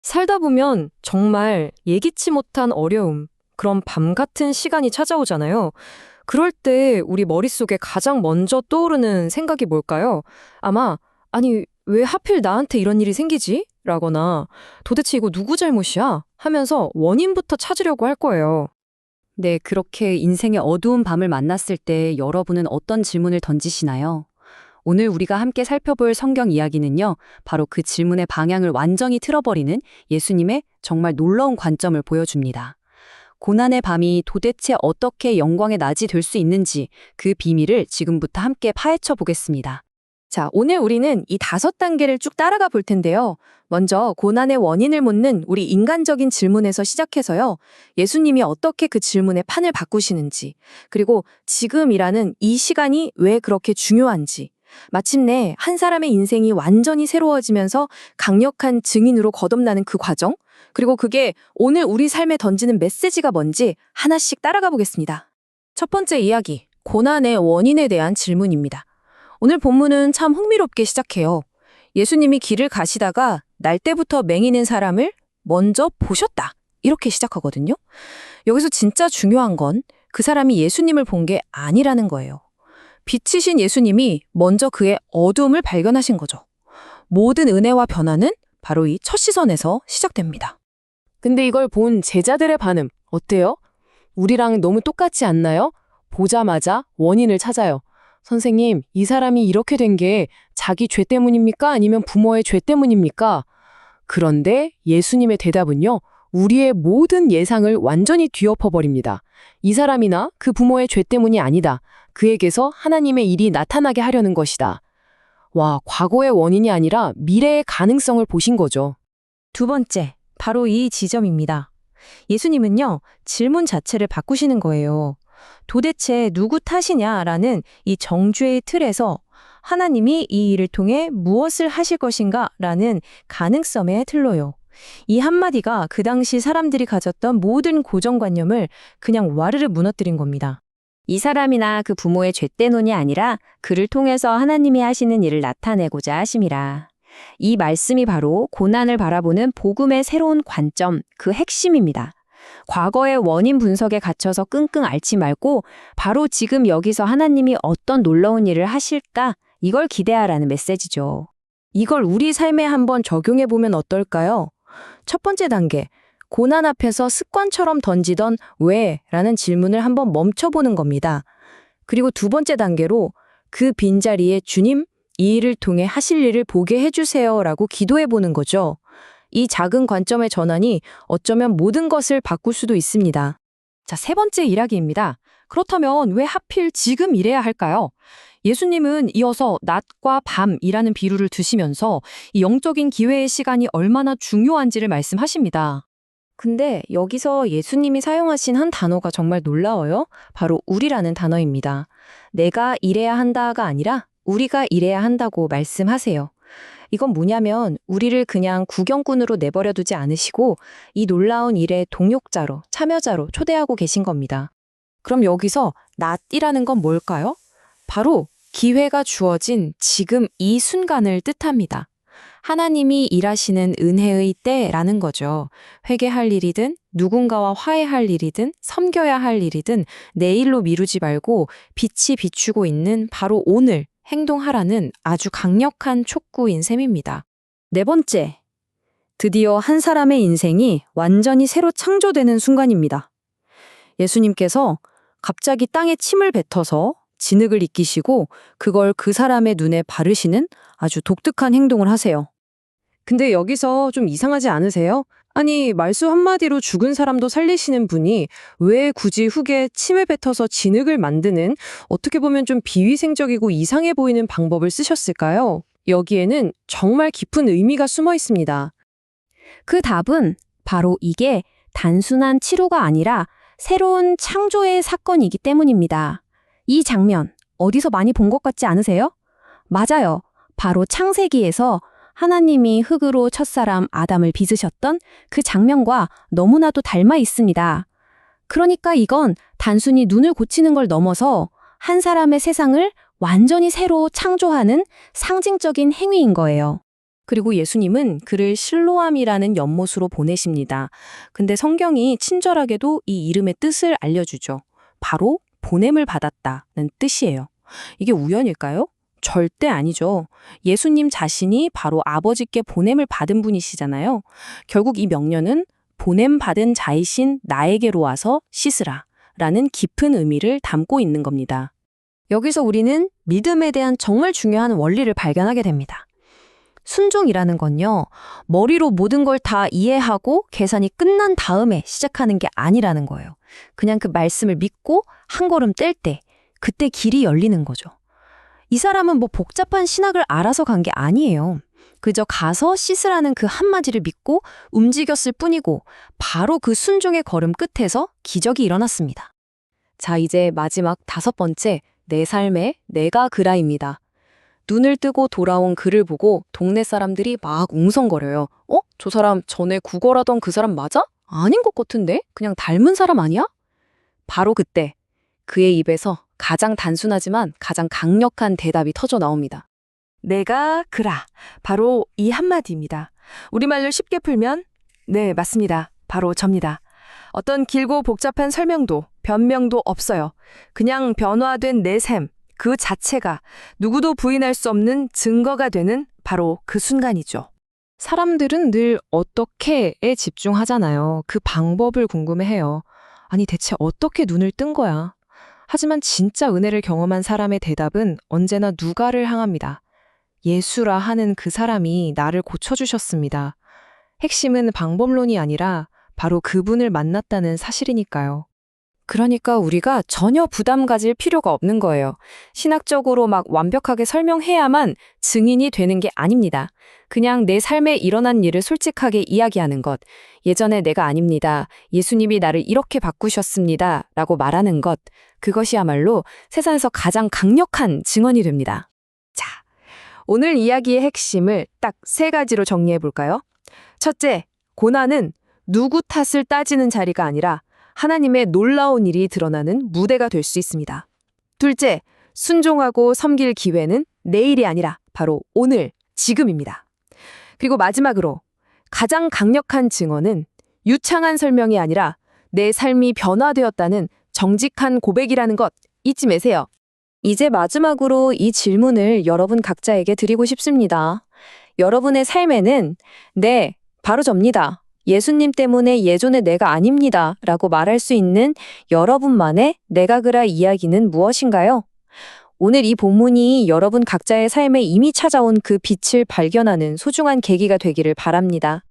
살다 보면 정말 예기치 못한 어려움, 그런 밤 같은 시간이 찾아오잖아요. 그럴 때 우리 머릿속에 가장 먼저 떠오르는 생각이 뭘까요? 아마, 아니, 왜 하필 나한테 이런 일이 생기지? 라거나, 도대체 이거 누구 잘못이야? 하면서 원인부터 찾으려고 할 거예요. 네, 그렇게 인생의 어두운 밤을 만났을 때 여러분은 어떤 질문을 던지시나요? 오늘 우리가 함께 살펴볼 성경 이야기는요, 바로 그 질문의 방향을 완전히 틀어버리는 예수님의 정말 놀라운 관점을 보여줍니다. 고난의 밤이 도대체 어떻게 영광의 낮이 될 수 있는지 그 비밀을 지금부터 함께 파헤쳐 보겠습니다. 자, 오늘 우리는 이 5단계를 쭉 따라가 볼 텐데요. 먼저 고난의 원인을 묻는 우리 인간적인 질문에서 시작해서요. 예수님이 어떻게 그 질문의 판을 바꾸시는지, 그리고 지금이라는 이 시간이 왜 그렇게 중요한지, 마침내 한 사람의 인생이 완전히 새로워지면서 강력한 증인으로 거듭나는 그 과정, 그리고 그게 오늘 우리 삶에 던지는 메시지가 뭔지 하나씩 따라가 보겠습니다. 첫 번째 이야기, 고난의 원인에 대한 질문입니다. 오늘 본문은 참 흥미롭게 시작해요. 예수님이 길을 가시다가 날 때부터 맹인인 사람을 먼저 보셨다. 이렇게 시작하거든요. 여기서 진짜 중요한 건 그 사람이 예수님을 본 게 아니라는 거예요. 빛이신 예수님이 먼저 그의 어두움을 발견하신 거죠. 모든 은혜와 변화는 바로 이 첫 시선에서 시작됩니다. 근데 이걸 본 제자들의 반응 어때요? 우리랑 너무 똑같지 않나요? 보자마자 원인을 찾아요. 선생님, 이 사람이 이렇게 된 게 자기 죄 때문입니까? 아니면 부모의 죄 때문입니까? 그런데 예수님의 대답은요, 우리의 모든 예상을 완전히 뒤엎어버립니다. 이 사람이나 그 부모의 죄 때문이 아니다. 그에게서 하나님의 일이 나타나게 하려는 것이다. 와, 과거의 원인이 아니라 미래의 가능성을 보신 거죠. 두 번째, 바로 이 지점입니다. 예수님은요, 질문 자체를 바꾸시는 거예요. 도대체 누구 탓이냐라는 이 정죄의 틀에서 하나님이 이 일을 통해 무엇을 하실 것인가 라는 가능성의 틀로요. 이 한마디가 그 당시 사람들이 가졌던 모든 고정관념을 그냥 와르르 무너뜨린 겁니다. 이 사람이나 그 부모의 죄 때문이 아니라 그를 통해서 하나님이 하시는 일을 나타내고자 하심이라. 이 말씀이 바로 고난을 바라보는 복음의 새로운 관점, 그 핵심입니다. 과거의 원인 분석에 갇혀서 끙끙 앓지 말고 바로 지금 여기서 하나님이 어떤 놀라운 일을 하실까? 이걸 기대하라는 메시지죠. 이걸 우리 삶에 한번 적용해 보면 어떨까요? 첫 번째 단계, 고난 앞에서 습관처럼 던지던 왜? 라는 질문을 한번 멈춰보는 겁니다. 그리고 두 번째 단계로 그 빈자리에 주님, 이 일을 통해 하실 일을 보게 해주세요 라고 기도해 보는 거죠. 이 작은 관점의 전환이 어쩌면 모든 것을 바꿀 수도 있습니다. 자, 세 번째 이야기입니다. 그렇다면 왜 하필 지금 이래야 할까요? 예수님은 이어서 낮과 밤이라는 비유를 두시면서 이 영적인 기회의 시간이 얼마나 중요한지를 말씀하십니다. 근데 여기서 예수님이 사용하신 한 단어가 정말 놀라워요. 바로 우리라는 단어입니다. 내가 이래야 한다가 아니라 우리가 이래야 한다고 말씀하세요. 이건 뭐냐면 우리를 그냥 구경꾼으로 내버려 두지 않으시고 이 놀라운 일의 동역자로, 참여자로 초대하고 계신 겁니다. 그럼 여기서 낫이라는 건 뭘까요? 바로 기회가 주어진 지금 이 순간을 뜻합니다. 하나님이 일하시는 은혜의 때라는 거죠. 회개할 일이든 누군가와 화해할 일이든 섬겨야 할 일이든 내일로 미루지 말고 빛이 비추고 있는 바로 오늘 행동하라는 아주 강력한 촉구인 셈입니다. 네 번째, 드디어 한 사람의 인생이 완전히 새로 창조되는 순간입니다. 예수님께서 갑자기 땅에 침을 뱉어서 진흙을 익히시고 그걸 그 사람의 눈에 바르시는 아주 독특한 행동을 하세요. 근데 여기서 좀 이상하지 않으세요? 아니, 말수 한마디로 죽은 사람도 살리시는 분이 왜 굳이 흙에 침을 뱉어서 진흙을 만드는 어떻게 보면 좀 비위생적이고 이상해 보이는 방법을 쓰셨을까요? 여기에는 정말 깊은 의미가 숨어 있습니다. 그 답은 바로 이게 단순한 치료가 아니라 새로운 창조의 사건이기 때문입니다. 이 장면 어디서 많이 본 것 같지 않으세요? 맞아요. 바로 창세기에서 하나님이 흙으로 첫사람 아담을 빚으셨던 그 장면과 너무나도 닮아 있습니다. 그러니까 이건 단순히 눈을 고치는 걸 넘어서 한 사람의 세상을 완전히 새로 창조하는 상징적인 행위인 거예요. 그리고 예수님은 그를 실로암이라는 연못으로 보내십니다. 근데 성경이 친절하게도 이 이름의 뜻을 알려주죠. 바로 보냄을 받았다는 뜻이에요. 이게 우연일까요? 절대 아니죠. 예수님 자신이 바로 아버지께 보냄을 받은 분이시잖아요. 결국 이 명령은 보냄 받은 자이신 나에게로 와서 씻으라 라는 깊은 의미를 담고 있는 겁니다. 여기서 우리는 믿음에 대한 정말 중요한 원리를 발견하게 됩니다. 순종이라는 건요, 머리로 모든 걸 다 이해하고 계산이 끝난 다음에 시작하는 게 아니라는 거예요. 그냥 그 말씀을 믿고 한 걸음 뗄 때, 그때 길이 열리는 거죠. 이 사람은 뭐 복잡한 신학을 알아서 간 게 아니에요. 그저 가서 씻으라는 그 한마디를 믿고 움직였을 뿐이고, 바로 그 순종의 걸음 끝에서 기적이 일어났습니다. 자, 이제 마지막 5번째, 내 삶의 내가 그라입니다. 눈을 뜨고 돌아온 그를 보고 동네 사람들이 막 웅성거려요. 저 사람 전에 구걸하던 그 사람 맞아? 아닌 것 같은데? 그냥 닮은 사람 아니야? 바로 그때 그의 입에서 가장 단순하지만 가장 강력한 대답이 터져 나옵니다. 내가 그라. 바로 이 한마디입니다. 우리말로 쉽게 풀면 네, 맞습니다. 바로 접니다. 어떤 길고 복잡한 설명도 변명도 없어요. 그냥 변화된 내 삶, 그 자체가 누구도 부인할 수 없는 증거가 되는 바로 그 순간이죠. 사람들은 늘 어떻게에 집중하잖아요. 그 방법을 궁금해해요. 아니, 대체 어떻게 눈을 뜬 거야? 하지만 진짜 은혜를 경험한 사람의 대답은 언제나 누가를 향합니다. 예수라 하는 그 사람이 나를 고쳐주셨습니다. 핵심은 방법론이 아니라 바로 그분을 만났다는 사실이니까요. 그러니까 우리가 전혀 부담 가질 필요가 없는 거예요. 신학적으로 막 완벽하게 설명해야만 증인이 되는 게 아닙니다. 그냥 내 삶에 일어난 일을 솔직하게 이야기하는 것. 예전에 내가 아닙니다. 예수님이 나를 이렇게 바꾸셨습니다. 라고 말하는 것. 그것이야말로 세상에서 가장 강력한 증언이 됩니다. 자, 오늘 이야기의 핵심을 딱 3가지로 정리해 볼까요? 첫째, 고난은 누구 탓을 따지는 자리가 아니라 하나님의 놀라운 일이 드러나는 무대가 될 수 있습니다. 둘째, 순종하고 섬길 기회는 내일이 아니라 바로 오늘, 지금입니다. 그리고 마지막으로 가장 강력한 증언은 유창한 설명이 아니라 내 삶이 변화되었다는 정직한 고백이라는 것 잊지 마세요. 이제 마지막으로 이 질문을 여러분 각자에게 드리고 싶습니다. 여러분의 삶에는 네, 바로 접니다. 예수님 때문에 예전의 내가 아닙니다. 라고 말할 수 있는 여러분만의 내가 그라 이야기는 무엇인가요? 오늘 이 본문이 여러분 각자의 삶에 이미 찾아온 그 빛을 발견하는 소중한 계기가 되기를 바랍니다.